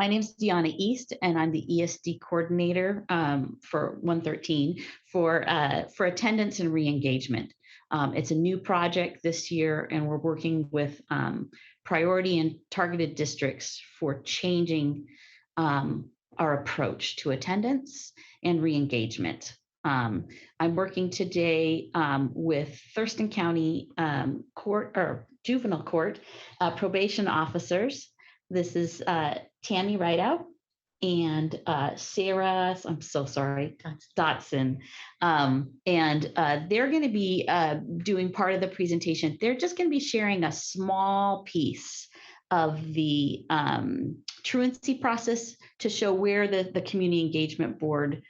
my name's Deanna East, and I'm the ESD coordinator for 113 for attendance and reengagement. It's a new project this year, and we're working with priority and targeted districts for changing our approach to attendance and reengagement. I'm working today with Thurston County Court or Juvenile Court probation officers. This is Tammy Rideout and Sarah, I'm so sorry, Dotson. And they're going to be doing part of the presentation. They're just going to be sharing a small piece of the truancy process to show where the Community Engagement Board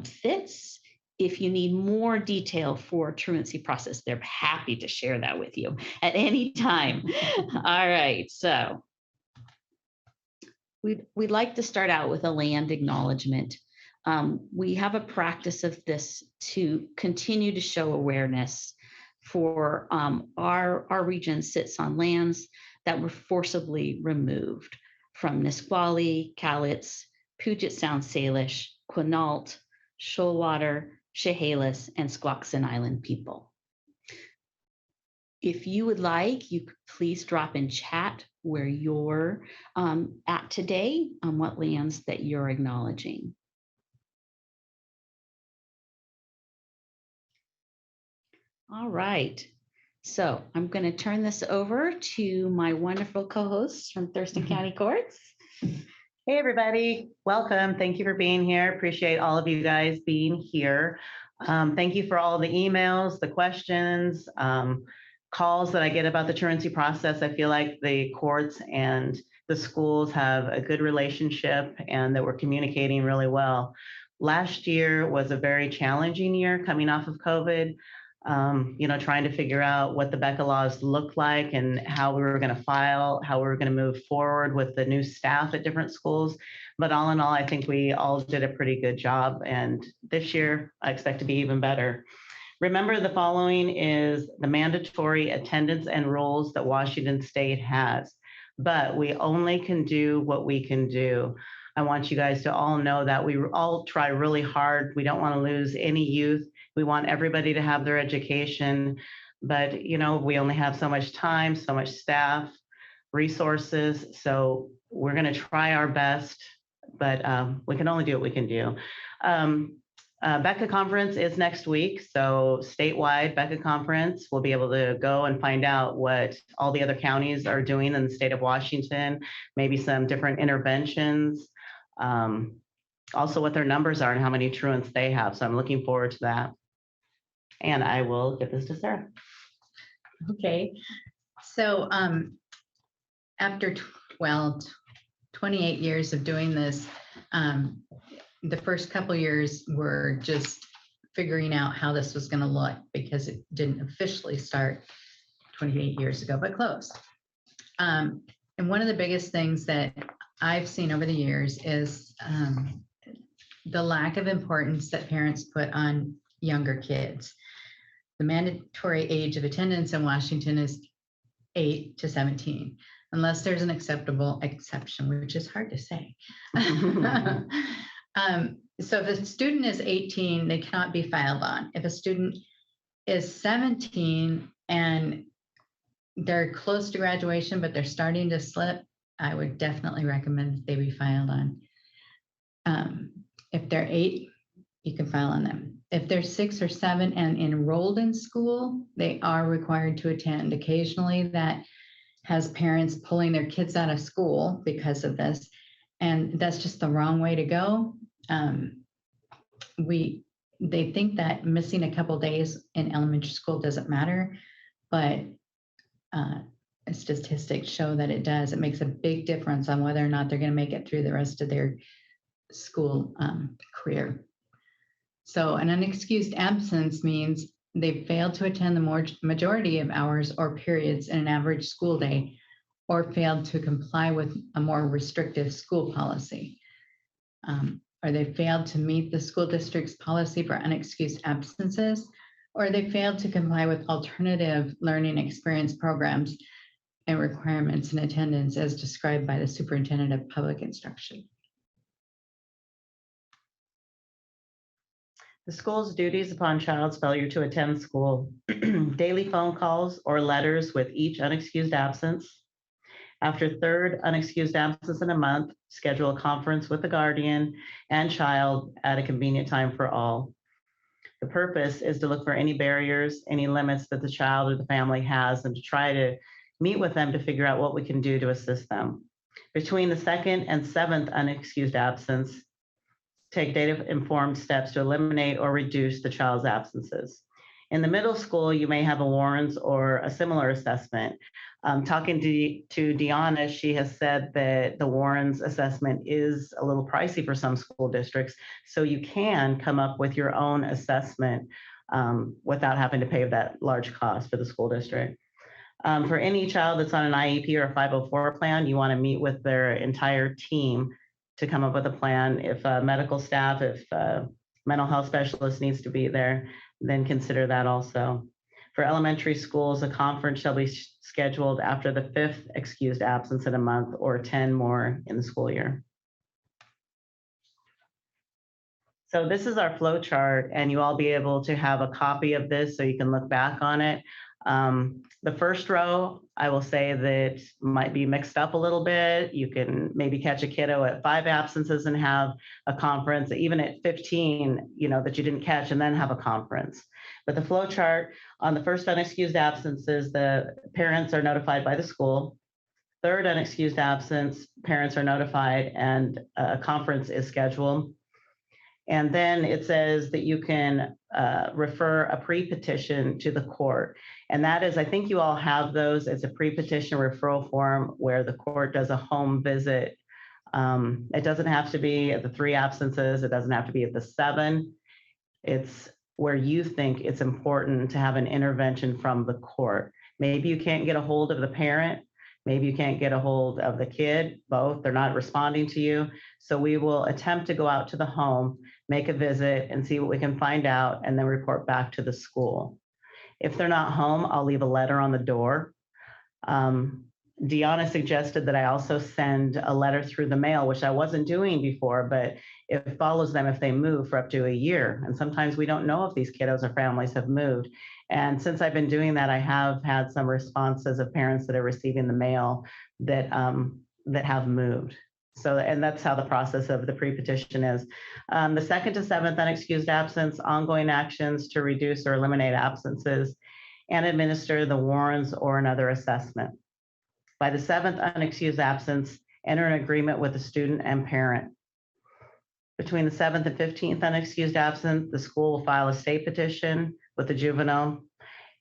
fits. If you need more detail for truancy process, they're happy to share that with you at any time. All right, so we'd like to start out with a land acknowledgement. We have a practice of this to continue to show awareness for our region sits on lands that were forcibly removed from Nisqually, Cowlitz, Puget Sound Salish, Quinault, Shoalwater, Chehalis, and Squaxin Island people. If you would like, you could please drop in chat where you're at today on what lands that you're acknowledging. All right, so I'm going to turn this over to my wonderful co-hosts from Thurston County Courts. Hey, everybody. Welcome. Thank you for being here. Appreciate all of you guys being here. Thank you for all the emails, the questions, calls that I get about the truancy process. I feel like the courts and the schools have a good relationship and that we're communicating really well. Last year was a very challenging year coming off of COVID. Trying to figure out what the BECA laws look like and how we were going to file, how we were going to move forward with the new staff at different schools. But all in all, I think we all did a pretty good job. And this year, I expect to be even better. Remember, the following is the mandatory attendance and rules that Washington State has, but we only can do what we can do. I want you guys to all know that we all try really hard. We don't want to lose any youth. We want everybody to have their education, but we only have so much time, so much staff, resources. So we're going to try our best, but we can only do what we can do. BECA conference is next week. So statewide BECA conference, we'll be able to go and find out what all the other counties are doing in the state of Washington, maybe some different interventions, also what their numbers are and how many truants they have. So I'm looking forward to that. And I will give this to Sarah. Okay, so after 28 years of doing this, the first couple years were just figuring out how this was going to look because it didn't officially start 28 years ago, but close. And one of the biggest things that I've seen over the years is the lack of importance that parents put on younger kids. The mandatory age of attendance in Washington is 8 to 17, unless there's an acceptable exception, which is hard to say. So if a student is 18, they cannot be filed on. If a student is 17 and they're close to graduation, but they're starting to slip, I would definitely recommend that they be filed on. If they're 8, you can file on them. If they're 6 or 7 and enrolled in school, they are required to attend. Occasionally that has parents pulling their kids out of school because of this, and that's just the wrong way to go. They think that missing a couple days in elementary school doesn't matter, but statistics show that it does. It makes a big difference on whether or not they're going to make it through the rest of their school career. So an unexcused absence means they failed to attend the majority of hours or periods in an average school day, or failed to comply with a more restrictive school policy. Or they failed to meet the school district's policy for unexcused absences, or they failed to comply with alternative learning experience programs. and requirements in attendance as described by the superintendent of public instruction. The school's duties upon child's failure to attend school, daily phone calls or letters with each unexcused absence. After third unexcused absence in a month, schedule a conference with the guardian and child at a convenient time for all. The purpose is to look for any barriers, any limits that the child or the family has, and to try to meet with them to figure out what we can do to assist them. Between the second and seventh unexcused absence, take data-informed steps to eliminate or reduce the child's absences. In the middle school, you may have a Warrens or a similar assessment. Talking to Deanna, she has said that the Warrens assessment is a little pricey for some school districts, so you can come up with your own assessment without having to pay that large cost for the school district. For any child that's on an IEP or a 504 plan, you want to meet with their entire team to come up with a plan. If medical staff, if mental health specialist needs to be there, then consider that also. For elementary schools, a conference shall be scheduled after the fifth excused absence in a month or 10 more in the school year. So this is our flow chart, and you all be able to have a copy of this so you can look back on it. The first row, I will say that might be mixed up a little bit. You can maybe catch a kiddo at 5 absences and have a conference, even at 15, that you didn't catch and then have a conference. But the flow chart, on the first unexcused absences, the parents are notified by the school. Third unexcused absence, parents are notified and a conference is scheduled. And then it says that you can refer a pre-petition to the court. And that is, I think you all have those. It's a pre-petition referral form where the court does a home visit. It doesn't have to be at the 3 absences. It doesn't have to be at the 7. It's where you think it's important to have an intervention from the court. Maybe you can't get a hold of the parent. Maybe you can't get a hold of the kid, both, they're not responding to you. So we will attempt to go out to the home, make a visit and see what we can find out and then report back to the school. If they're not home, I'll leave a letter on the door. Deanna suggested that I also send a letter through the mail, which I wasn't doing before, but it follows them if they move for up to a year. And sometimes we don't know if these kiddos or families have moved. And since I've been doing that, I have had some responses of parents that are receiving the mail that have moved. So, and that's how the process of the pre-petition is. The 2nd to 7th unexcused absence, ongoing actions to reduce or eliminate absences and administer the Warrens or another assessment. By the 7th unexcused absence, enter an agreement with the student and parent. Between the 7th and 15th unexcused absence, the school will file a state petition with the juvenile,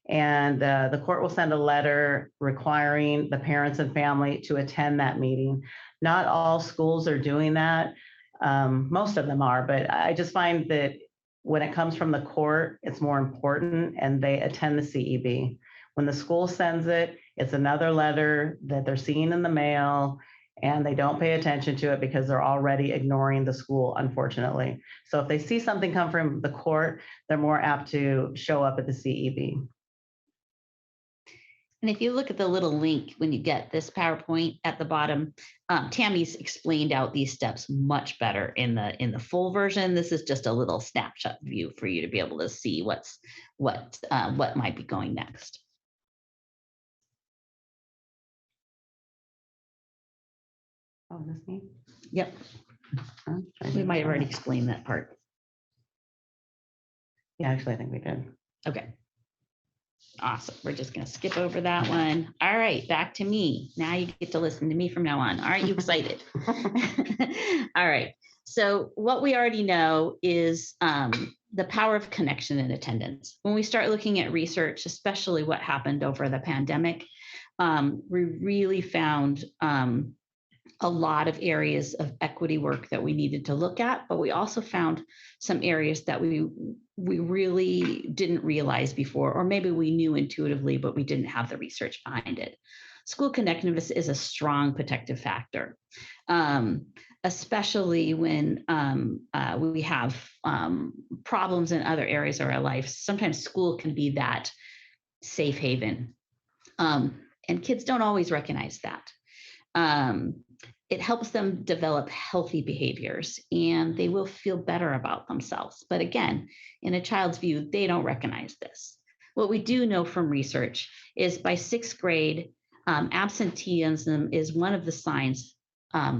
and the court will send a letter requiring the parents and family to attend that meeting. Not all schools are doing that. Most of them are, but I just find that when it comes from the court, it's more important and they attend the CEB. When the school sends it, it's another letter that they're seeing in the mail and they don't pay attention to it because they're already ignoring the school, unfortunately. So if they see something come from the court, they're more apt to show up at the CEB. And if you look at the little link when you get this PowerPoint at the bottom, Tammy's explained out these steps much better in the full version. This is just a little snapshot view for you to be able to see what might be going next. Oh, this me? Yep. We might have already explained that part. Yeah, actually, I think we did. Okay. Awesome. We're just going to skip over that one. All right, back to me. Now you get to listen to me from now on. Aren't you excited? All right. So what we already know is the power of connection and attendance. When we start looking at research, especially what happened over the pandemic, we really found a lot of areas of equity work that we needed to look at, but we also found some areas that we really didn't realize before, or maybe we knew intuitively, but we didn't have the research behind it. School connectedness is a strong protective factor, especially when we have problems in other areas of our life. Sometimes school can be that safe haven. and kids don't always recognize that. It helps them develop healthy behaviors, and they will feel better about themselves. But again, in a child's view, they don't recognize this. What we do know from research is by 6th grade, absenteeism is one of the signs,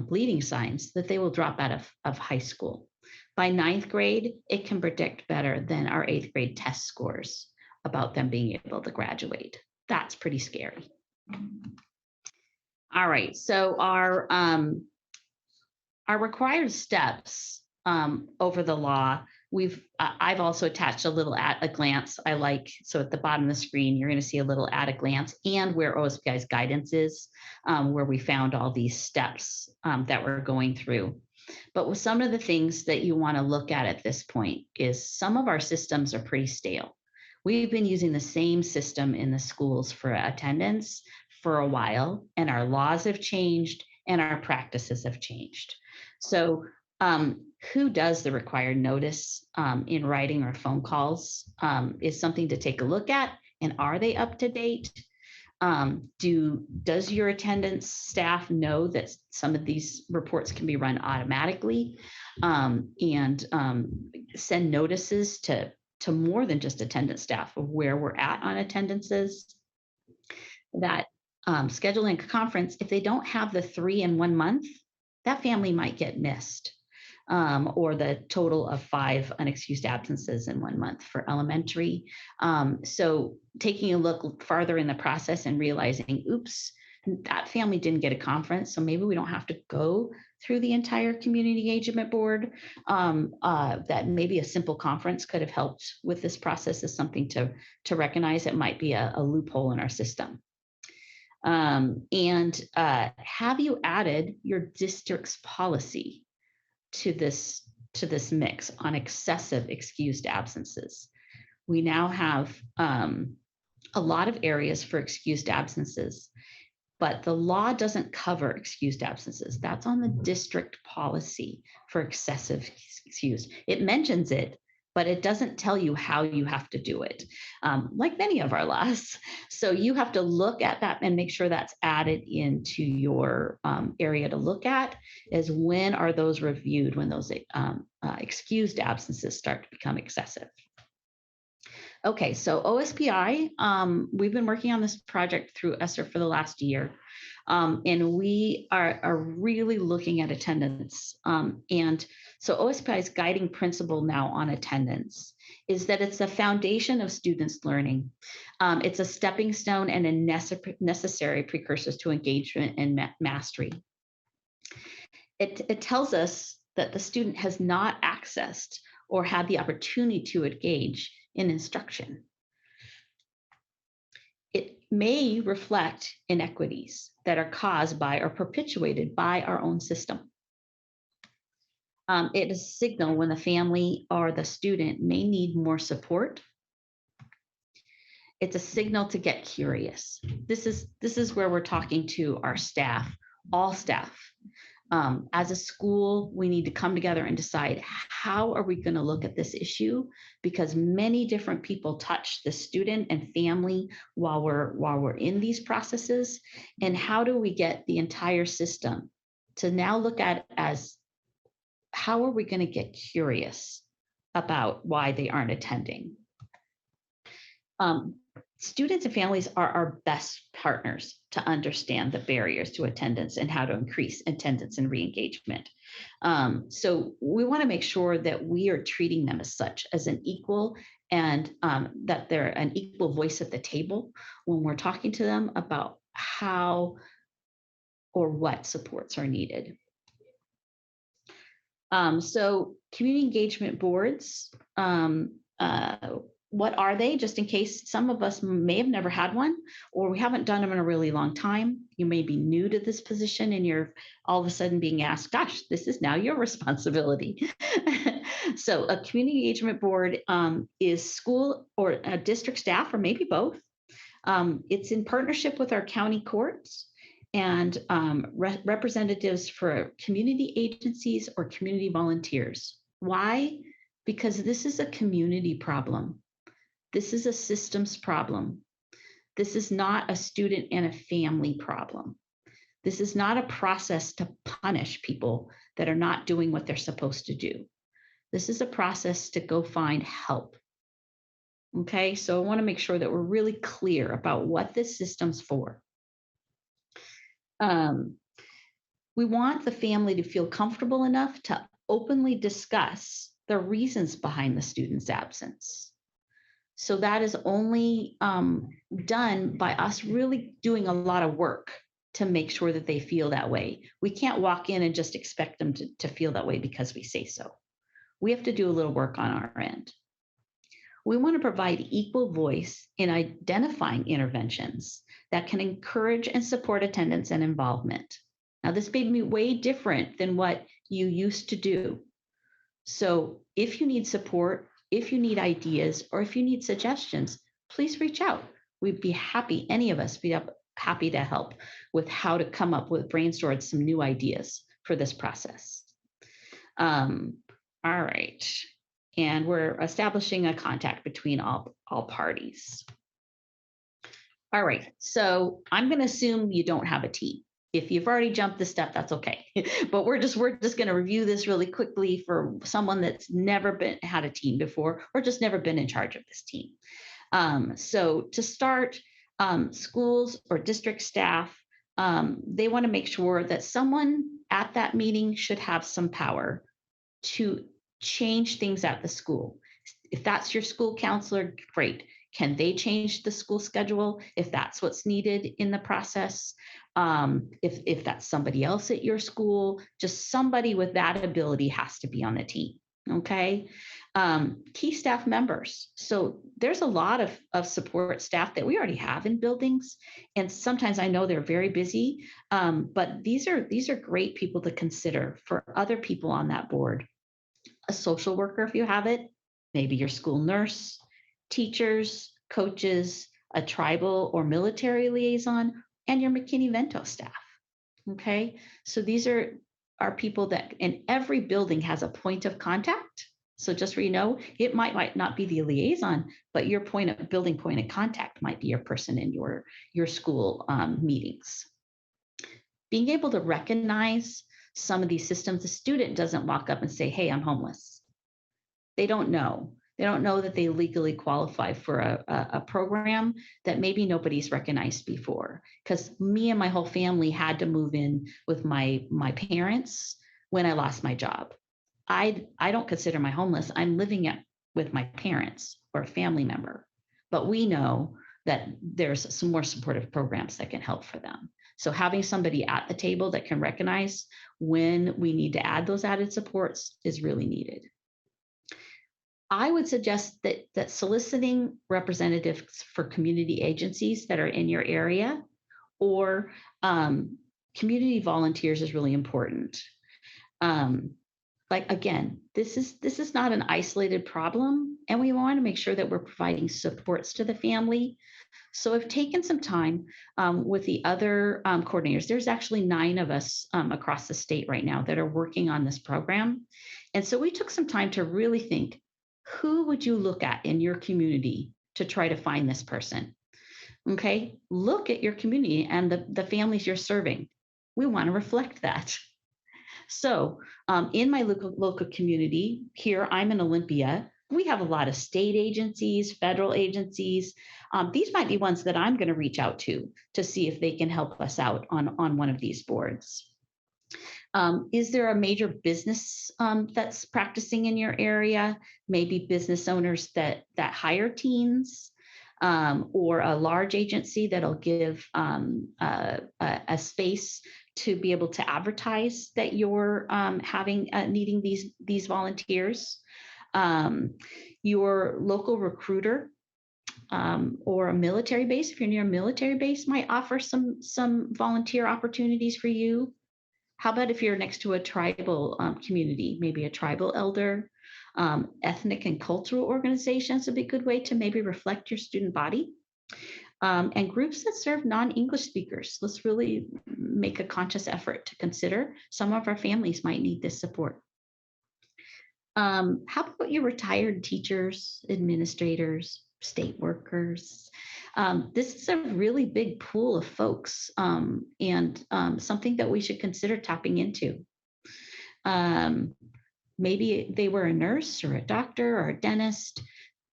leading signs, that they will drop out of high school. By 9th grade, it can predict better than our 8th grade test scores about them being able to graduate. That's pretty scary. All right, so our required steps over the law, I've also attached a little at a glance. I like, so at the bottom of the screen, you're going to see a little at a glance and where OSPI's guidance is, where we found all these steps that we're going through. But with some of the things that you want to look at this point is some of our systems are pretty stale. We've been using the same system in the schools for attendance for a while, and our laws have changed and our practices have changed. So who does the required notice in writing or phone calls is something to take a look at. And are they up to date? Does your attendance staff know that some of these reports can be run automatically, and send notices to more than just attendance staff of where we're at on attendances? That scheduling a conference, if they don't have the 3 in 1 month, that family might get missed, or the total of 5 unexcused absences in 1 month for elementary. So taking a look farther in the process and realizing, oops, that family didn't get a conference, so maybe we don't have to go through the entire community engagement board. That maybe a simple conference could have helped with this process is something to recognize. It might be a loophole in our system. Have you added your district's policy to this mix on excessive excused absences? We now have a lot of areas for excused absences, but the law doesn't cover excused absences. That's on the district policy for excessive excused. It mentions it, but it doesn't tell you how you have to do it, like many of our laws. So you have to look at that and make sure that's added into your area to look at, is when are those reviewed, when those excused absences start to become excessive. Okay, so OSPI, we've been working on this project through ESSER for the last year, and we are really looking at attendance. And so OSPI's guiding principle now on attendance is that it's the foundation of students' learning. It's a stepping stone and a necessary precursor to engagement and mastery. It tells us that the student has not accessed or had the opportunity to engage in instruction. It may reflect inequities that are caused by or perpetuated by our own system. It is a signal when the family or the student may need more support. It's a signal to get curious. This is where we're talking to our staff, all staff. As a school, we need to come together and decide, how are we going to look at this issue? Because many different people touch the student and family while we're in these processes. And how do we get the entire system to now look at it as, how are we going to get curious about why they aren't attending? Students and families are our best partners to understand the barriers to attendance and how to increase attendance and re-engagement. So we want to make sure that we are treating them as such, as an equal, and that they're an equal voice at the table when we're talking to them about how or what supports are needed. So community engagement boards, what are they? Just in case some of us may have never had one, or we haven't done them in a really long time. You may be new to this position and you're all of a sudden being asked, gosh, this is now your responsibility. So a community engagement board is school or district staff, or maybe both. It's in partnership with our county courts and representatives for community agencies or community volunteers. Why? Because this is a community problem. This is a systems problem. This is not a student and a family problem. This is not a process to punish people that are not doing what they're supposed to do. This is a process to go find help. Okay, so I want to make sure that we're really clear about what this system's for. We want the family to feel comfortable enough to openly discuss the reasons behind the student's absence. So that is only done by us really doing a lot of work to make sure that they feel that way. We can't walk in and just expect them to feel that way because we say so. We have to do a little work on our end. We want to provide equal voice in identifying interventions that can encourage and support attendance and involvement. Now, this may be way different than what you used to do. So if you need support, if you need ideas, or if you need suggestions, please reach out. We'd be happy, any of us, be happy to help with how to come up with, brainstorm some new ideas for this process. All right. And we're establishing a contact between all parties. All right, so I'm going to assume you don't have a team. If you've already jumped this step, that's okay. But we're just going to review this really quickly for someone that's never had a team before, or just never been in charge of this team. So to start, schools or district staff, they want to make sure that someone at that meeting should have some power to change things at the school. If that's your school counselor, great. Can they change the school schedule if that's what's needed in the process? If that's somebody else at your school, just somebody with that ability has to be on the team, okay? Key staff members. So there's a lot of support staff that we already have in buildings, and sometimes I know they're very busy, but these are great people to consider for other people on that board. A social worker, if you have it, maybe your school nurse, teachers, coaches, a tribal or military liaison, and your McKinney-Vento staff. Okay, so these are people that in every building has a point of contact. So just so you know, it might not be the liaison, but your building point of contact might be your person in your school meetings. Being able to recognize some of these systems, the student doesn't walk up and say, hey, I'm homeless. They don't know. They don't know that they legally qualify for a program that maybe nobody's recognized before. Because me and my whole family had to move in with my parents when I lost my job. I don't consider my homeless. I'm living with my parents or a family member. But we know that there's some more supportive programs that can help for them. So having somebody at the table that can recognize when we need to add those added supports is really needed. I would suggest that soliciting representatives for community agencies that are in your area or community volunteers is really important. Like again, this is not an isolated problem, and we want to make sure that we're providing supports to the family. So I've taken some time with the other coordinators. There's actually 9 of us across the state right now that are working on this program. And so we took some time to really think, who would you look at in your community to try to find this person? Okay, look at your community and the families you're serving. We want to reflect that. So in my local community, here I'm in Olympia, we have a lot of state agencies, federal agencies. These might be ones that I'm going to reach out to see if they can help us out on one of these boards. Is there a major business that's practicing in your area? Maybe business owners that hire teens, or a large agency that'll give a space to be able to advertise that you're needing these volunteers. Your local recruiter or a military base, if you're near a military base, might offer some volunteer opportunities for you. How about if you're next to a tribal community, maybe a tribal elder, ethnic and cultural organizations would be a good way to maybe reflect your student body. And groups that serve non-English speakers. Let's really make a conscious effort to consider some of our families might need this support. How about your retired teachers, administrators, state workers. This is a really big pool of folks, and something that we should consider tapping into. Maybe they were a nurse or a doctor or a dentist.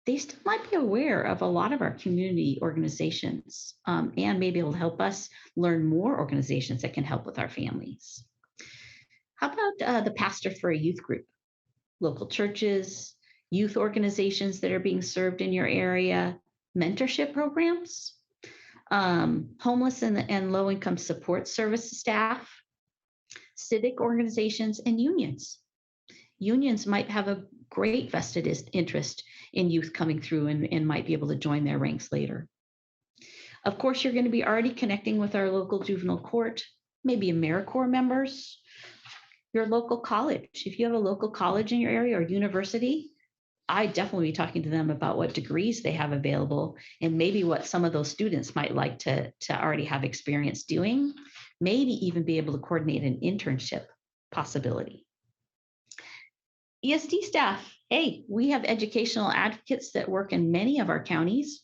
They still might be aware of a lot of our community organizations, and maybe it'll help us learn more organizations that can help with our families. How about the pastor for a youth group? Local churches, youth organizations that are being served in your area, mentorship programs, homeless and low-income support service staff, civic organizations, and unions. Unions might have a great vested interest in youth coming through and might be able to join their ranks later. Of course, you're going to be already connecting with our local juvenile court, maybe AmeriCorps members, your local college. If you have a local college in your area or university, I'd definitely be talking to them about what degrees they have available and maybe what some of those students might like to already have experience doing, maybe even be able to coordinate an internship possibility. ESD staff, hey, we have educational advocates that work in many of our counties.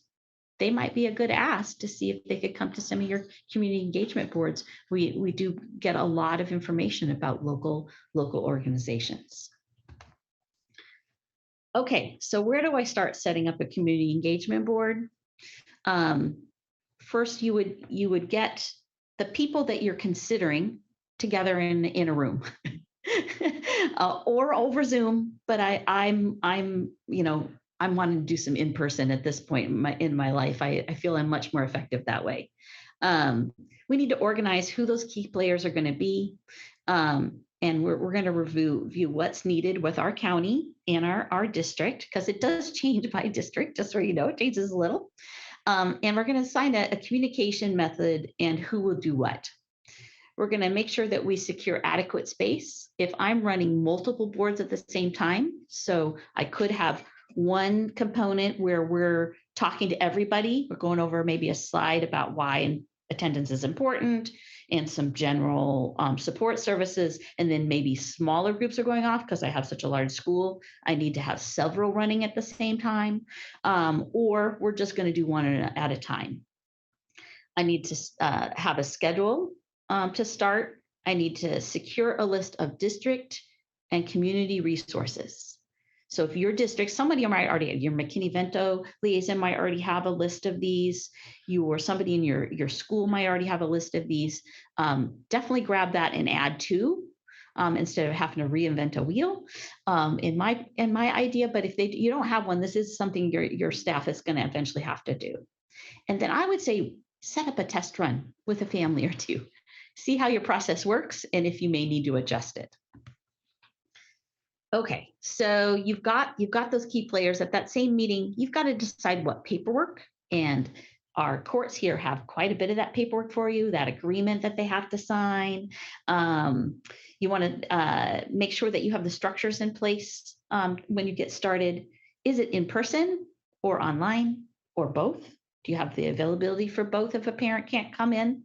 They might be a good ask to see if they could come to some of your community engagement boards. We do get a lot of information about local organizations. Okay, so where do I start setting up a community engagement board? First, you would get the people that you're considering together in a room. Or over Zoom, but I'm wanting to do some in person at this point in my life. I feel I'm much more effective that way. We need to organize who those key players are going to be, and we're going to review what's needed with our county and our district, because it does change by district, just so you know, it changes a little. And we're going to assign a communication method and who will do what. We're going to make sure that we secure adequate space. If I'm running multiple boards at the same time, so I could have one component where we're talking to everybody, we're going over maybe a slide about why attendance is important and some general support services, and then maybe smaller groups are going off because I have such a large school. I need to have several running at the same time, or we're just going to do one at a time. I need to have a schedule to start. I need to secure a list of district and community resources. So if your district, somebody might already, your McKinney-Vento liaison might already have a list of these, or somebody in your school might already have a list of these. Definitely grab that and add to, instead of having to reinvent a wheel, in my idea. But if you don't have one, this is something your staff is going to eventually have to do. And then I would say set up a test run with a family or two. See how your process works and if you may need to adjust it. Okay, so you've got those key players. At that same meeting, you've got to decide what paperwork, and our courts here have quite a bit of that paperwork for you, that agreement that they have to sign. You want to make sure that you have the structures in place when you get started. Is it in person or online or both? Do you have the availability for both if a parent can't come in?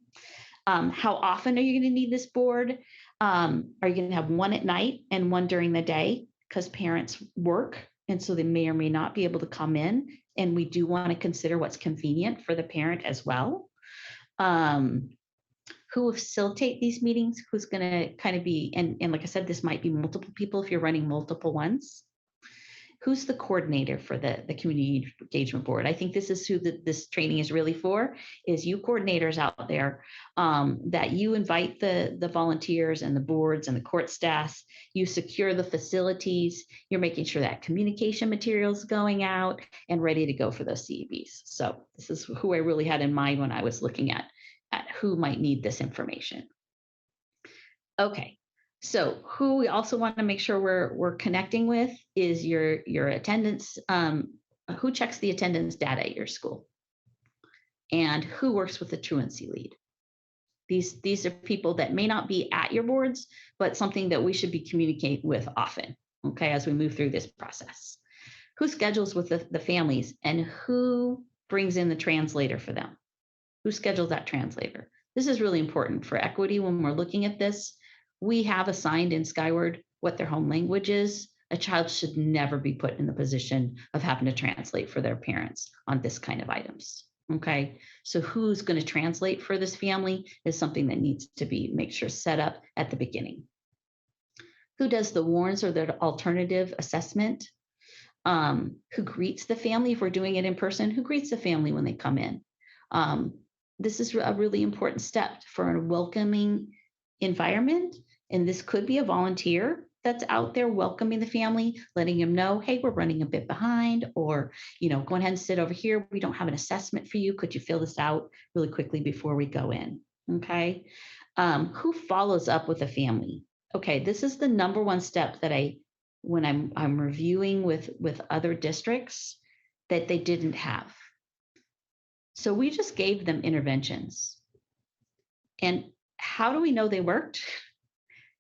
How often are you going to need this board? Are you going to have one at night and one during the day? Because parents work, and so they may or may not be able to come in. And we do want to consider what's convenient for the parent as well. Who will facilitate these meetings? Who's going to kind of be, and like I said, this might be multiple people if you're running multiple ones. Who's the coordinator for the community engagement board? I think this is who this training is really for, is you coordinators out there, that you invite the volunteers and the boards and the court staff, you secure the facilities, you're making sure that communication materials going out and ready to go for those CEBs. So this is who I really had in mind when I was looking at who might need this information. Okay. So who we also want to make sure we're connecting with is your attendance, who checks the attendance data at your school, and who works with the truancy lead. These are people that may not be at your boards, but something that we should be communicating with often, okay, as we move through this process. Who schedules with the families, and who brings in the translator for them? Who schedules that translator? This is really important for equity when we're looking at this. We have assigned in Skyward what their home language is. A child should never be put in the position of having to translate for their parents on this kind of items. Okay, so who's going to translate for this family is something that needs to be make sure set up at the beginning. Who does the warns or the alternative assessment? Who greets the family if we're doing it in person? Who greets the family when they come in? This is a really important step for a welcoming environment. And this could be a volunteer that's out there welcoming the family, letting them know, hey, we're running a bit behind, or, go ahead and sit over here. We don't have an assessment for you. Could you fill this out really quickly before we go in? Okay. Who follows up with the family? Okay, this is the number one step that when I'm reviewing with other districts that they didn't have. So we just gave them interventions. And how do we know they worked?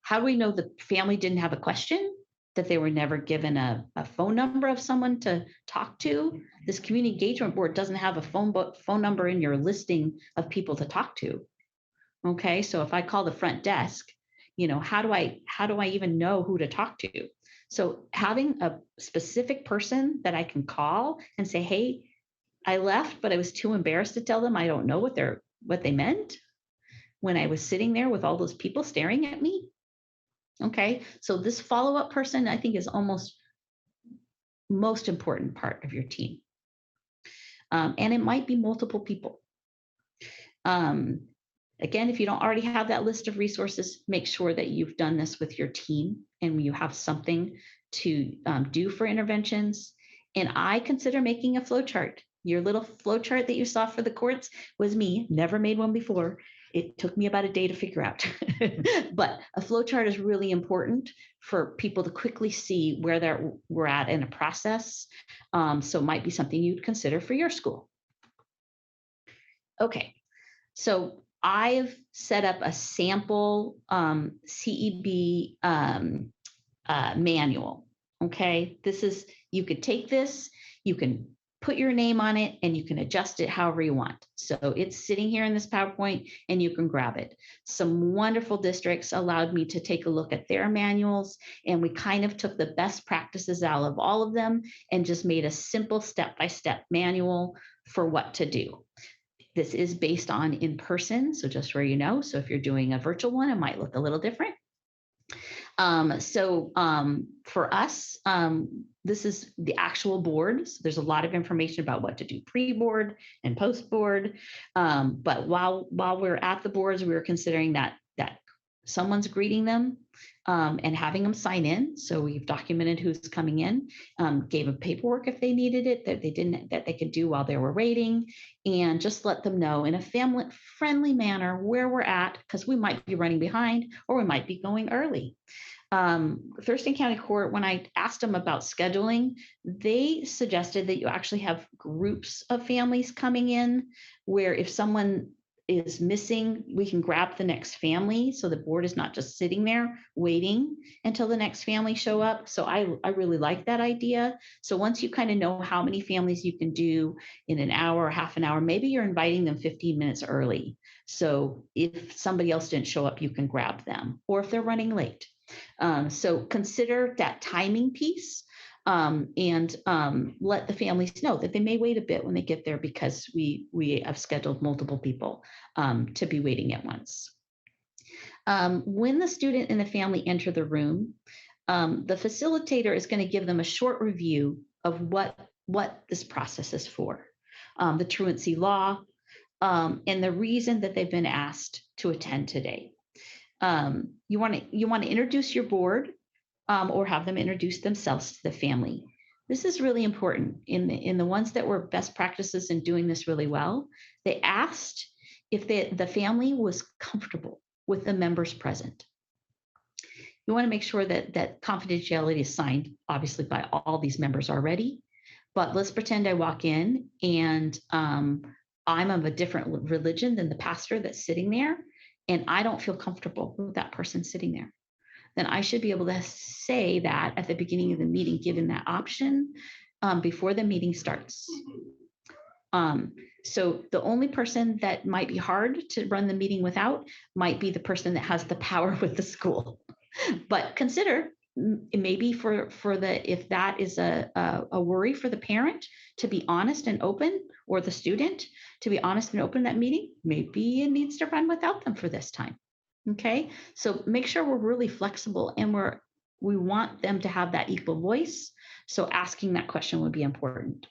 How do we know the family didn't have a question, that they were never given a phone number of someone to talk to? This community engagement board doesn't have a phone number in your listing of people to talk to. Okay, so if I call the front desk, how do I even know who to talk to? So having a specific person that I can call and say, hey, I left, but I was too embarrassed to tell them I don't know what they meant when I was sitting there with all those people staring at me. Okay, so this follow-up person, I think, is almost most important part of your team. And it might be multiple people. Again, if you don't already have that list of resources, make sure that you've done this with your team and you have something to do for interventions. And I consider making a flow chart. Your little flow chart that you saw for the courts was me, never made one before. It took me about a day to figure out. But a flow chart is really important for people to quickly see where we're at in a process. So it might be something you'd consider for your school. Okay, so I've set up a sample CEB manual. Okay, you could take this, you can put your name on it, and you can adjust it however you want. So it's sitting here in this PowerPoint and you can grab it. Some wonderful districts allowed me to take a look at their manuals, and we kind of took the best practices out of all of them and just made a simple step-by-step manual for what to do. This is based on in person, so just so you know. So if you're doing a virtual one, it might look a little different. For us, this is the actual board. So there's a lot of information about what to do pre-board and post-board. But while we're at the boards, we were considering that someone's greeting them and having them sign in. So we've documented who's coming in, gave them paperwork if they needed it, that they could do while they were waiting, and just let them know in a family-friendly manner where we're at, because we might be running behind or we might be going early. Thurston County Court, when I asked them about scheduling, they suggested that you actually have groups of families coming in, where if someone is missing, we can grab the next family. So the board is not just sitting there waiting until the next family show up. So I really like that idea. So once you kind of know how many families you can do in an hour or half an hour, maybe you're inviting them 15 minutes early. So if somebody else didn't show up, you can grab them, or if they're running late. So consider that timing piece, and let the families know that they may wait a bit when they get there, because we have scheduled multiple people to be waiting at once. When the student and the family enter the room, the facilitator is going to give them a short review of what this process is for, the truancy law, and the reason that they've been asked to attend today. You want to introduce your board, or have them introduce themselves to the family. This is really important. In the ones that were best practices in doing this really well, they asked if the family was comfortable with the members present. You want to make sure that confidentiality is signed, obviously, by all these members already. But let's pretend I walk in and I'm of a different religion than the pastor that's sitting there, and I don't feel comfortable with that person sitting there. Then I should be able to say that at the beginning of the meeting, given that option, before the meeting starts. So the only person that might be hard to run the meeting without might be the person that has the power with the school. But consider maybe for the, if that is a worry for the parent, to be honest and open, or the student to be honest and open in that meeting, maybe it needs to run without them for this time. Okay, so make sure we're really flexible, and we want them to have that equal voice. So asking that question would be important.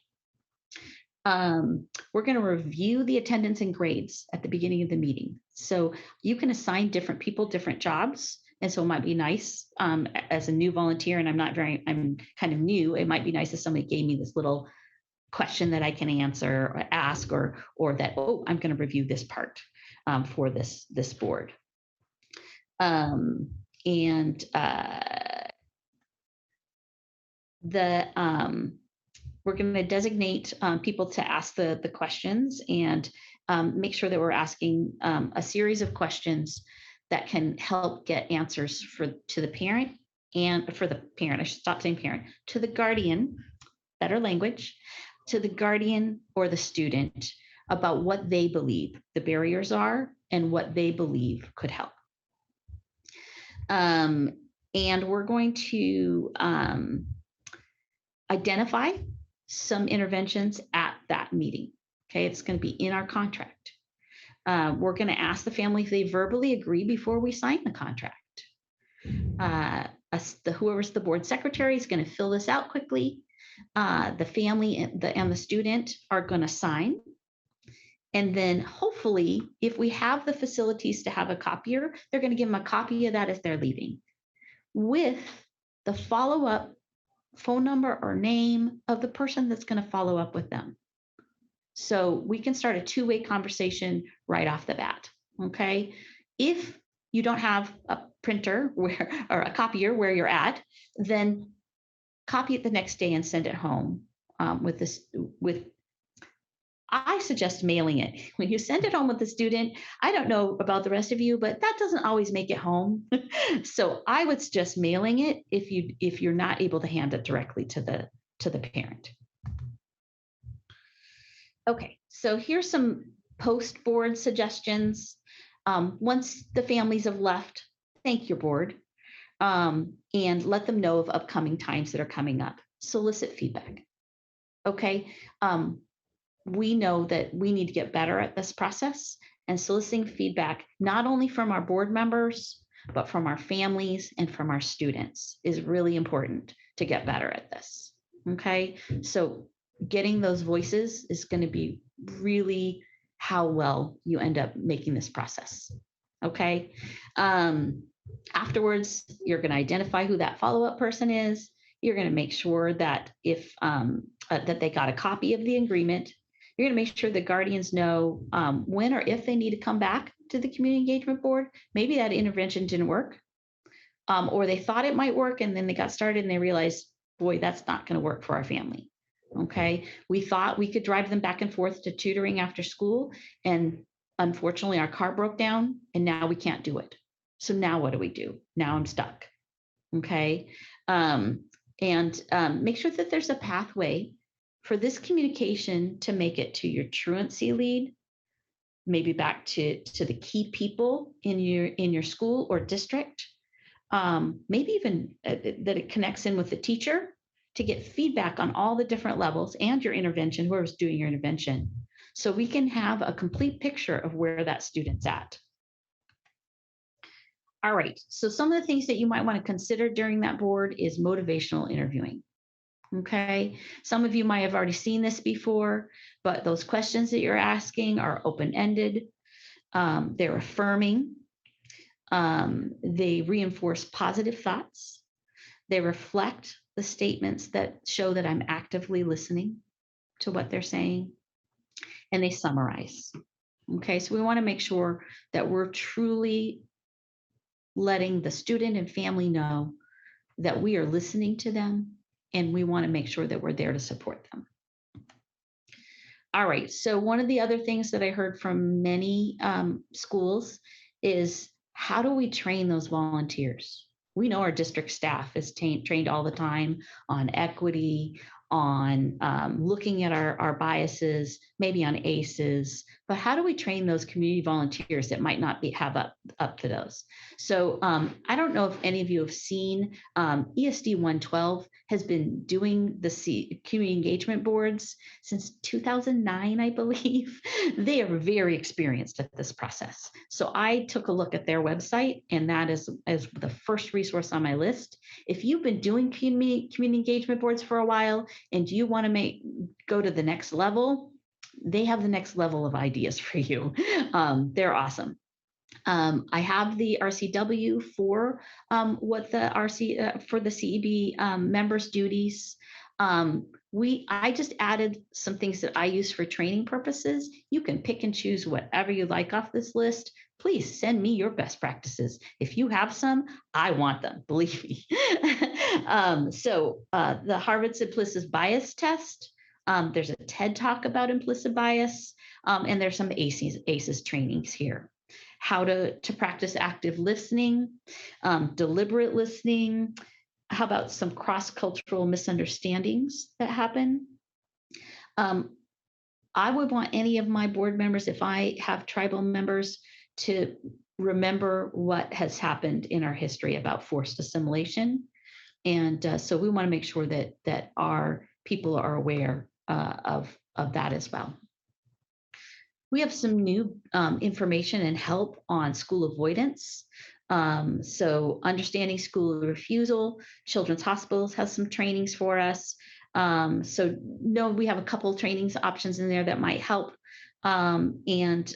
We're going to review the attendance and grades at the beginning of the meeting. So you can assign different people different jobs. And so it might be nice, as a new volunteer, and I'm kind of new, it might be nice if somebody gave me this little question that I can answer or ask, or that, oh, I'm going to review this part for this board. We're going to designate people to ask the questions, and make sure that we're asking a series of questions that can help get answers to the parent, and for the parent, I should stop saying parent, to the guardian, better language, to the guardian or the student about what they believe the barriers are and what they believe could help. And we're going to identify some interventions at that meeting. Okay, it's going to be in our contract. We're going to ask the family if they verbally agree before we sign the contract. Whoever's the board secretary is going to fill this out quickly. The family and the student are going to sign. And then hopefully, if we have the facilities to have a copier, they're going to give them a copy of that as they're leaving, with the follow-up phone number or name of the person that's going to follow up with them. So we can start a two-way conversation right off the bat. Okay. If you don't have a printer or a copier where you're at, then copy it the next day and send it home I suggest mailing it. When you send it home with the student, I don't know about the rest of you, but that doesn't always make it home. So I would suggest mailing it if you're not able to hand it directly to the parent. Okay, so here's some post-board suggestions. Once the families have left, thank your board, and let them know of upcoming times that are coming up. Solicit feedback. Okay. We know that we need to get better at this process, and soliciting feedback, not only from our board members, but from our families and from our students, is really important to get better at this. Okay, so getting those voices is going to be really how well you end up making this process. Okay, afterwards, you're going to identify who that follow-up person is. You're going to make sure that if that they got a copy of the agreement. You're going to make sure the guardians know when or if they need to come back to the community engagement board. Maybe that intervention didn't work, or they thought it might work, and then they got started and they realized, boy, that's not going to work for our family. Okay, we thought we could drive them back and forth to tutoring after school, and unfortunately our car broke down, and now we can't do it. So now what do we do? Now I'm stuck. Okay, make sure that there's a pathway for this communication to make it to your truancy lead, maybe back to the key people in your school or district, maybe even that it connects in with the teacher to get feedback on all the different levels, and your intervention, whoever's doing your intervention, so we can have a complete picture of where that student's at. All right, so some of the things that you might want to consider during that board is motivational interviewing. Okay, some of you might have already seen this before, but those questions that you're asking are open-ended. They're affirming. They reinforce positive thoughts. They reflect the statements that show that I'm actively listening to what they're saying. And they summarize. Okay, so we want to make sure that we're truly letting the student and family know that we are listening to them, and we want to make sure that we're there to support them. All right, so one of the other things that I heard from many schools is, how do we train those volunteers? We know our district staff is trained all the time on equity, on looking at our biases, maybe on ACEs, but how do we train those community volunteers that might not have up to those? So I don't know if any of you have seen ESD 112 has been doing the community engagement boards since 2009, I believe. They are very experienced at this process. So I took a look at their website, and that is the first resource on my list. If you've been doing community engagement boards for a while and you want to go to the next level, they have the next level of ideas for you. They're awesome. I have the RCW for what the for the CEB members' duties. I just added some things that I use for training purposes. You can pick and choose whatever you like off this list. Please send me your best practices. If you have some, I want them, believe me. The Harvard's implicit bias test. There's a TED talk about implicit bias, and there's some ACEs trainings here. How to practice active listening, deliberate listening. How about some cross-cultural misunderstandings that happen? I would want any of my board members, if I have tribal members, to remember what has happened in our history about forced assimilation. And so we want to make sure that our people are aware of that as well. We have some new information and help on school avoidance. So understanding school refusal, Children's Hospitals has some trainings for us. We have a couple trainings options in there that might help. And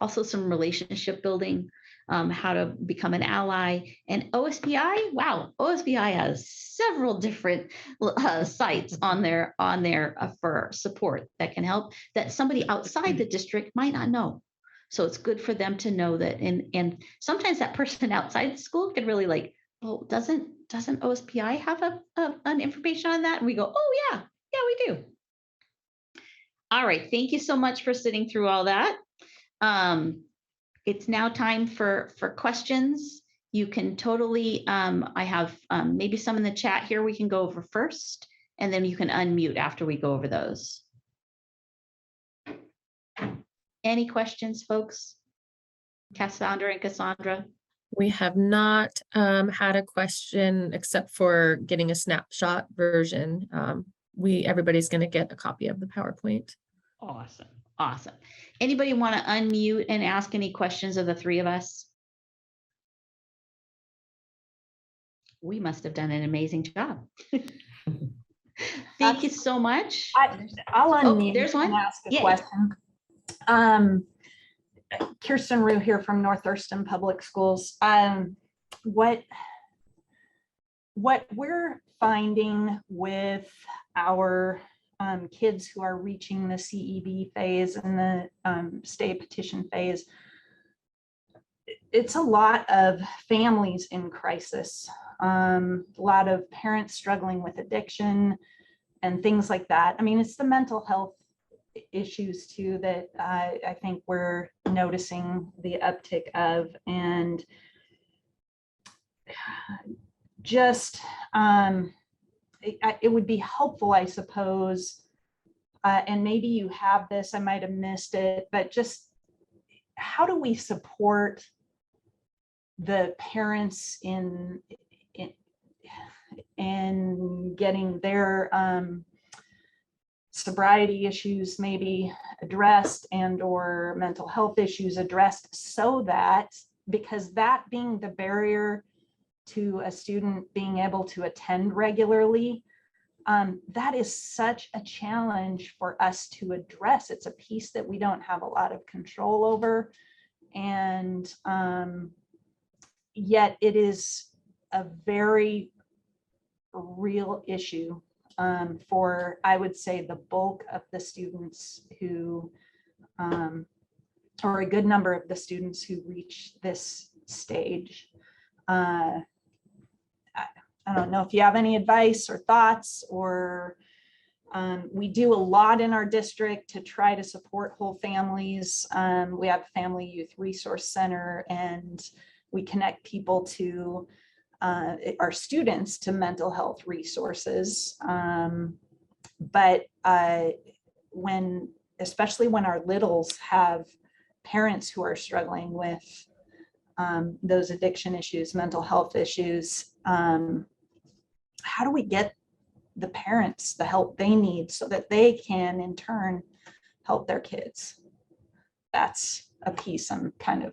also some relationship building, how to become an ally. And OSPI, wow, OSPI has several different sites on there for support that can help that somebody outside the district might not know. So it's good for them to know that. And sometimes that person outside the school could really like, oh, doesn't OSPI have an information on that? And we go, oh yeah, we do. All right, thank you so much for sitting through all that. It's now time for questions. You can totally, I have maybe some in the chat here we can go over first, and then you can unmute after we go over those. Any questions, folks? Cassandra and Cassandra? We have not had a question except for getting a snapshot version. Everybody's going to get a copy of the PowerPoint. Awesome. Anybody want to unmute and ask any questions of the three of us? We must have done an amazing job. Thank you so much. I'll unmute there's one. and ask a question. Kirsten Rue here from North Thurston Public Schools. What we're finding with our kids who are reaching the CEB phase and the stay petition phase, it's a lot of families in crisis, a lot of parents struggling with addiction and things like that. I mean, it's the mental health issues too that I think we're noticing the uptick of, and just it would be helpful, I suppose, and maybe you have this, I might have missed it, but just how do we support the parents in getting their sobriety issues maybe addressed and or mental health issues addressed, so that, because that being the barrier to a student being able to attend regularly, that is such a challenge for us to address. It's a piece that we don't have a lot of control over, and yet it is a very real issue for, I would say, the bulk of the students who, or a good number of the students who reach this stage. I don't know if you have any advice or thoughts, or we do a lot in our district to try to support whole families. We have a Family Youth Resource Center, and we connect people to our students to mental health resources. But when especially when our littles have parents who are struggling with those addiction issues, mental health issues. How do we get the parents the help they need so that they can in turn help their kids? That's a piece I'm kind of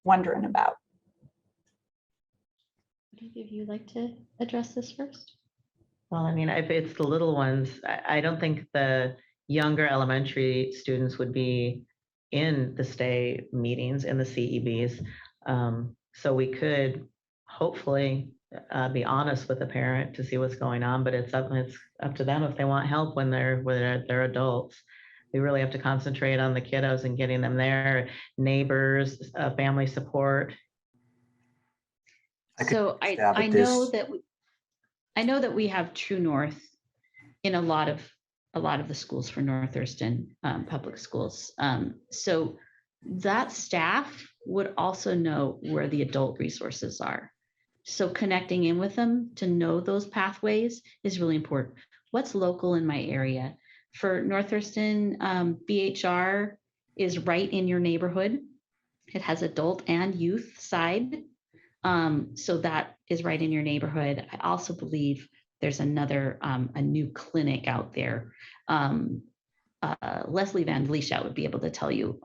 wondering about. Would either of you like to address this first? Well, I mean, if it's the little ones, I don't think the younger elementary students would be in the stay meetings in the CEBs. So we could hopefully be honest with the parent to see what's going on, but it's up to them if they want help when they're adults. We really have to concentrate on the kiddos and getting them there, neighbors, family support. So I know that we have True North in a lot of the schools for North Thurston public schools. So that staff would also know where the adult resources are. So connecting in with them to know those pathways is really important. What's local in my area? For North Thurston, BHR is right in your neighborhood. It has adult and youth side. So that is right in your neighborhood. I also believe there's another, a new clinic out there. Leslie Van Vlieshout would be able to tell you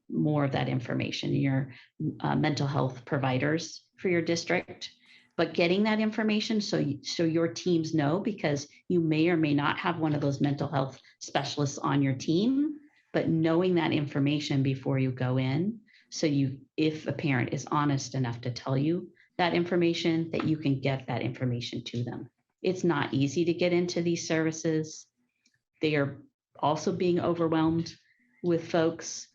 more of that information, your mental health providers for your district. But getting that information so your teams know, because you may or may not have one of those mental health specialists on your team, but knowing that information before you go in, so if a parent is honest enough to tell you that information, that you can get that information to them. It's not easy to get into these services. They are also being overwhelmed with folks,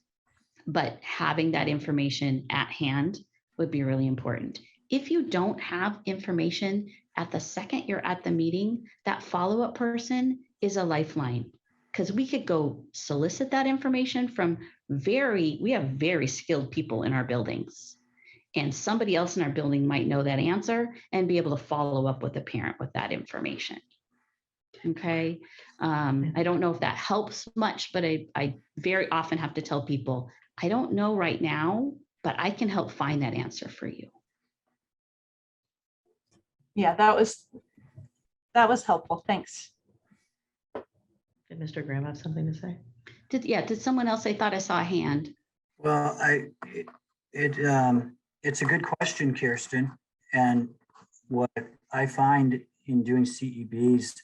but having that information at hand would be really important. If you don't have information at the second you're at the meeting, that follow-up person is a lifeline, because we could go solicit that information from we have very skilled people in our buildings, and somebody else in our building might know that answer and be able to follow up with a parent with that information. Okay. I don't know if that helps much, but I very often have to tell people, I don't know right now, but I can help find that answer for you. Yeah, that was helpful. Thanks. Did Mr. Graham have something to say? Did someone else? I thought I saw a hand. Well, it's a good question, Kirsten. And what I find in doing CEBs,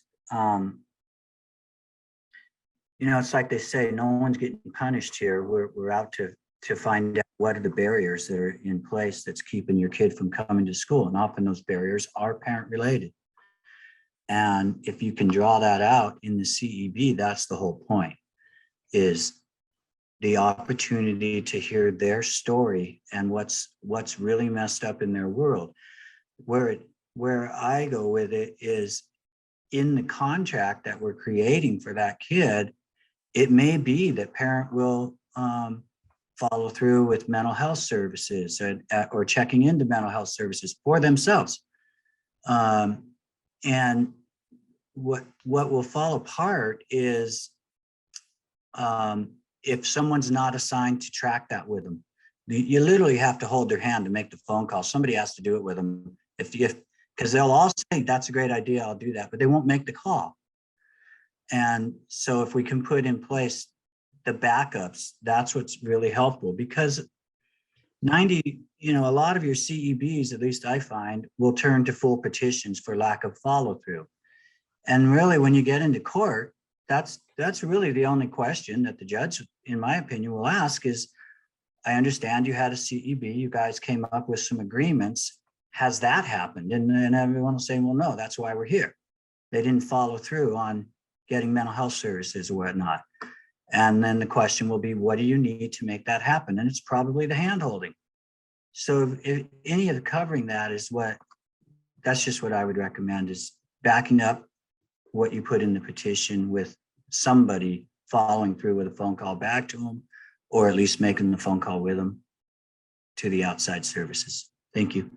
it's like they say, no one's getting punished here. We're out to find out what are the barriers that are in place that's keeping your kid from coming to school. And often those barriers are parent related. And if you can draw that out in the CEB, that's the whole point, is the opportunity to hear their story and what's really messed up in their world. Where I go with it is in the contract that we're creating for that kid, it may be that parent will follow through with mental health services or checking into mental health services for themselves. And what will fall apart is if someone's not assigned to track that with them. You literally have to hold their hand to make the phone call. Somebody has to do it with them. Because they'll all say, that's a great idea, I'll do that, but they won't make the call. And so if we can put in place the backups, that's what's really helpful, because a lot of your CEBs, at least I find, will turn to full petitions for lack of follow through. And really, when you get into court, that's really the only question that the judge, in my opinion, will ask is, I understand you had a CEB, you guys came up with some agreements. Has that happened? And everyone will say, well, no, that's why we're here. They didn't follow through on getting mental health services or whatnot. And then the question will be, what do you need to make that happen? And it's probably the hand-holding. So if any of the covering that is that's just what I would recommend, is backing up what you put in the petition with somebody following through with a phone call back to them, or at least making the phone call with them to the outside services. Thank you.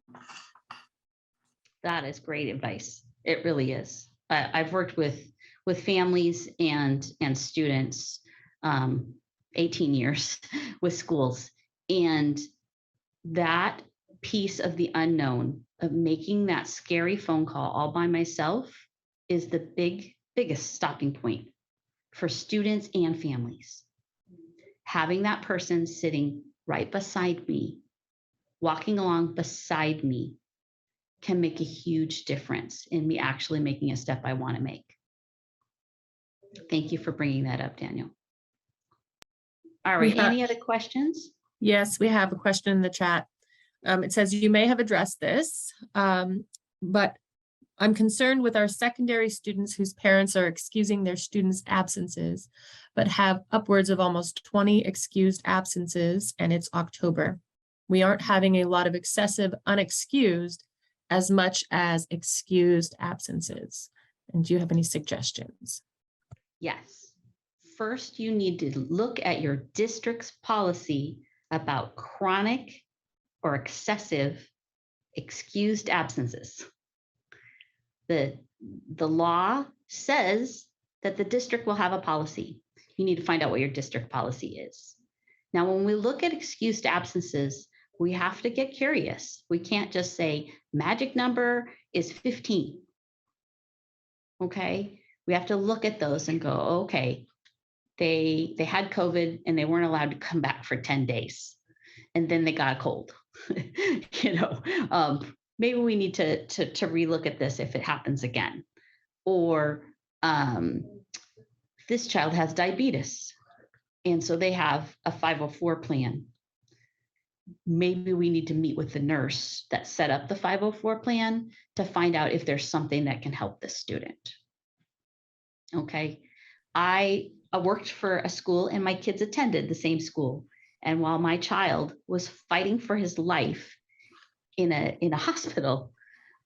That is great advice. It really is. I've worked with families and students 18 years with schools. And that piece of the unknown of making that scary phone call all by myself is the biggest stopping point for students and families. Having that person sitting right beside me, walking along beside me, can make a huge difference in me actually making a step I want to make. Thank you for bringing that up, Daniel. All right, any other questions? Yes, we have a question in the chat. It says, you may have addressed this, but I'm concerned with our secondary students whose parents are excusing their students' absences, but have upwards of almost 20 excused absences, and it's October. We aren't having a lot of excessive unexcused as much as excused absences. And do you have any suggestions? Yes. First, you need to look at your district's policy about chronic or excessive excused absences. The law says that the district will have a policy. You need to find out what your district policy is. Now, when we look at excused absences, we have to get curious. We can't just say magic number is 15. Okay, we have to look at those and go, okay, they had COVID and they weren't allowed to come back for 10 days. And then they got a cold. Maybe we need to relook at this if it happens again. Or this child has diabetes, and so they have a 504 plan. Maybe we need to meet with the nurse that set up the 504 plan to find out if there's something that can help this student. Okay, I worked for a school and my kids attended the same school. And while my child was fighting for his life in a hospital,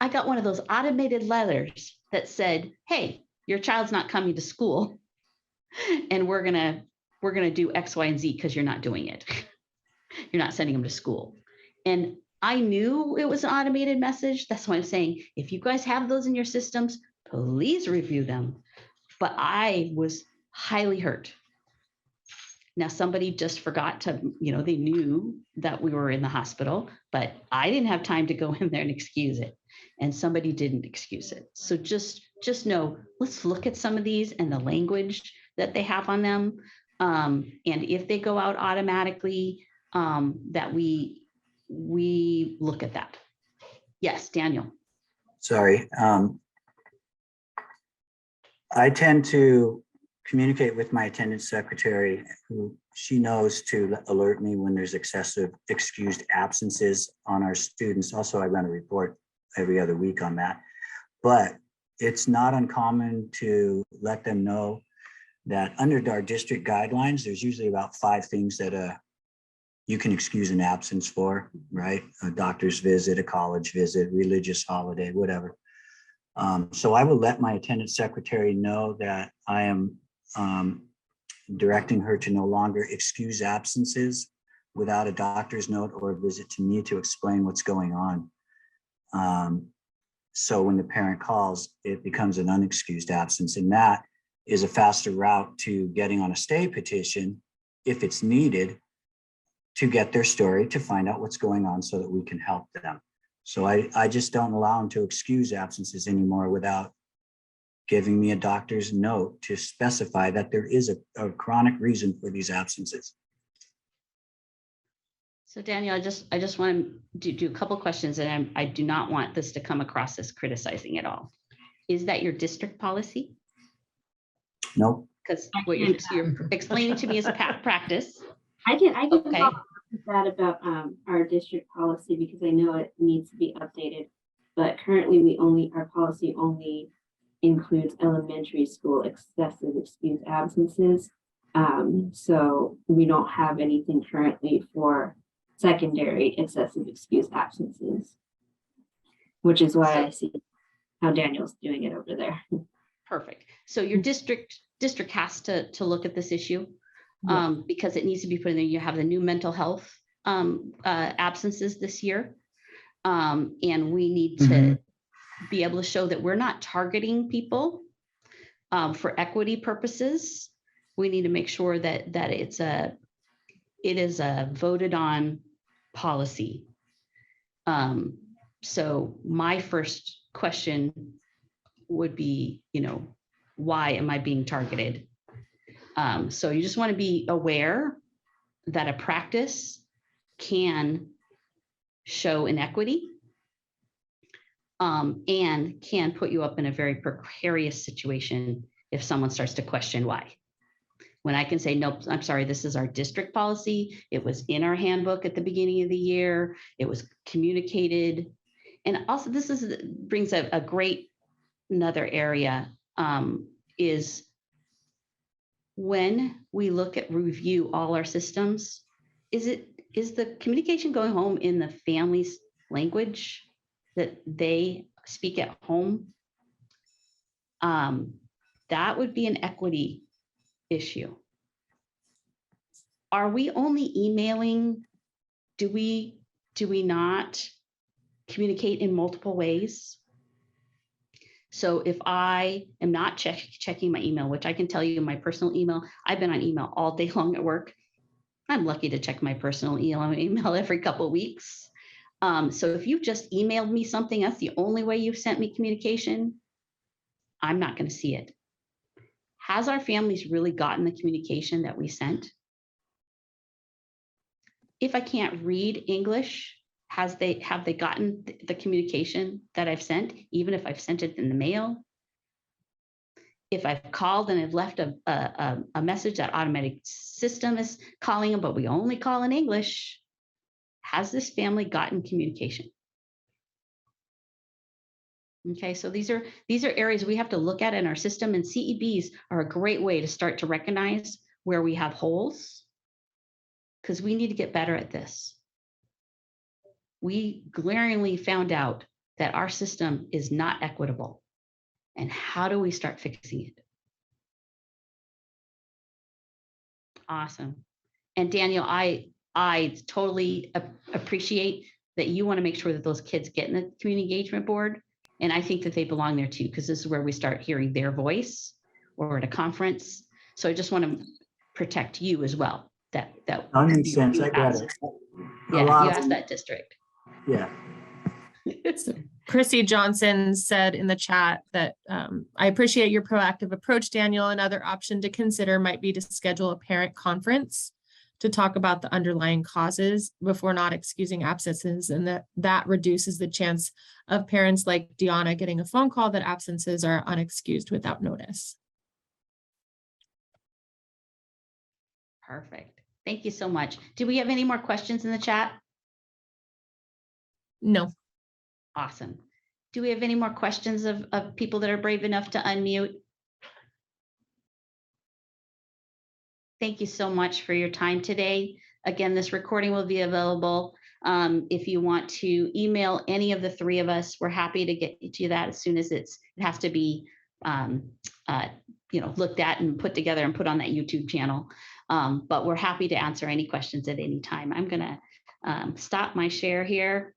I got one of those automated letters that said, hey, your child's not coming to school and we're gonna do X, Y, and Z because you're not doing it. You're not sending them to school. And I knew it was an automated message. That's why I'm saying, if you guys have those in your systems, please review them. But I was highly hurt. Now, somebody just forgot to, they knew that we were in the hospital, but I didn't have time to go in there and excuse it. And somebody didn't excuse it. So just know, let's look at some of these and the language that they have on them. And if they go out automatically, that we look at that. Yes, Daniel. Sorry. I tend to communicate with my attendance secretary, who she knows to alert me when there's excessive excused absences on our students. Also, I run a report every other week on that. But it's not uncommon to let them know that under our district guidelines, there's usually about 5 things that you can excuse an absence for, right? A doctor's visit, a college visit, religious holiday, whatever. So I will let my attendance secretary know that I am directing her to no longer excuse absences without a doctor's note or a visit to me to explain what's going on. So when the parent calls, it becomes an unexcused absence, and that is a faster route to getting on a stay petition if it's needed to get their story, to find out what's going on so that we can help them. So I just don't allow them to excuse absences anymore without giving me a doctor's note to specify that there is a chronic reason for these absences. So Daniel, I just want to do a couple questions, and I do not want this to come across as criticizing at all. Is that your district policy? Nope. Because what you're explaining to me is practice. I can Okay. talk that about our district policy, because I know it needs to be updated. But currently, our policy only includes elementary school excessive excused absences. So we don't have anything currently for secondary excessive excused absences, which is why I see how Daniel's doing it over there. Perfect. So your district has to look at this issue, because it needs to be put in there. You have the new mental health absences this year, and we need to be able to show that we're not targeting people for equity purposes. we need to make sure that it is a voted on policy. So my first question would be, why am I being targeted? So you just want to be aware that a practice can show inequity, and can put you up in a very precarious situation if someone starts to question why. When I can say, nope, I'm sorry, this is our district policy. It was in our handbook at the beginning of the year. It was communicated. And also this brings a great another area, is when we look at review all our systems, is the communication going home in the family's language that they speak at home? That would be an equity issue. Are we only emailing? Do we not communicate in multiple ways? So if I am not checking my email, which I can tell you my personal email, I've been on email all day long at work. I'm lucky to check my personal email every couple of weeks. So if you've just emailed me something, that's the only way you've sent me communication, I'm not going to see it. Has our families really gotten the communication that we sent? If I can't read English, have they gotten the communication that I've sent, even if I've sent it in the mail? If I've called and I've left a message, that automatic system is calling them, but we only call in English. Has this family gotten communication? Okay, so these are areas we have to look at in our system, and CEBs are a great way to start to recognize where we have holes, because we need to get better at this. We glaringly found out that our system is not equitable. And how do we start fixing it? Awesome. And Daniel, I totally appreciate that you want to make sure that those kids get in the community engagement board. And I think that they belong there too, because this is where we start hearing their voice, or at a conference. So I just want to protect you as well. That makes sense. I got it. Yeah, you asked that district. Yeah. So Chrissy Johnson said in the chat that I appreciate your proactive approach, Daniel. Another option to consider might be to schedule a parent conference to talk about the underlying causes before not excusing absences, and that reduces the chance of parents like Deanna getting a phone call that absences are unexcused without notice. Perfect. Thank you so much. Do we have any more questions in the chat? No. Awesome. Do we have any more questions of people that are brave enough to unmute? Thank you so much for your time today. Again, this recording will be available. If you want to email any of the three of us, we're happy to get you that as soon as it has to be looked at and put together and put on that YouTube channel. But we're happy to answer any questions at any time. I'm gonna stop my share here.